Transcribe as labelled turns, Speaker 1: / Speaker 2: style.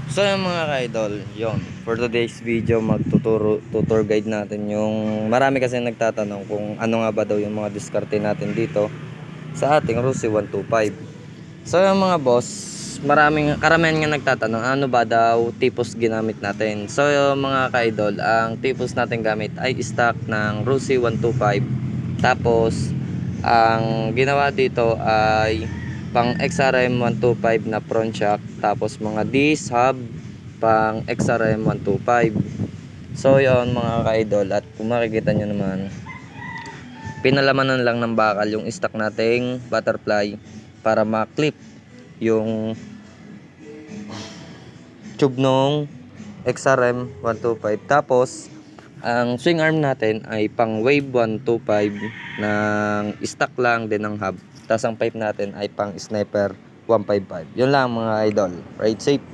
Speaker 1: So yung mga ka-idol, yun. For today's video, tutor guide natin yung marami kasi nagtatanong kung ano nga ba daw yung mga diskarte natin dito sa ating Rosy 125. So yung mga boss, karamihan nga nagtatanong ano ba daw tipos ginamit natin. So yung mga ka-idol, ang tipos natin gamit ay stock ng Rosy 125. Tapos ang ginawa dito ay pang XRM 125 na front shock, tapos mga disc hub pang XRM 125. So yon mga ka-idol, at kung makikita nyo naman, pinalamanan lang ng bakal yung stock nating butterfly para ma-clip yung tube nung XRM 125. Tapos ang swing arm natin ay pang wave 125 ng stock lang din ng hub. Tapos ang pipe natin ay pang sniper 155. Yun lang mga idol. Ride safe.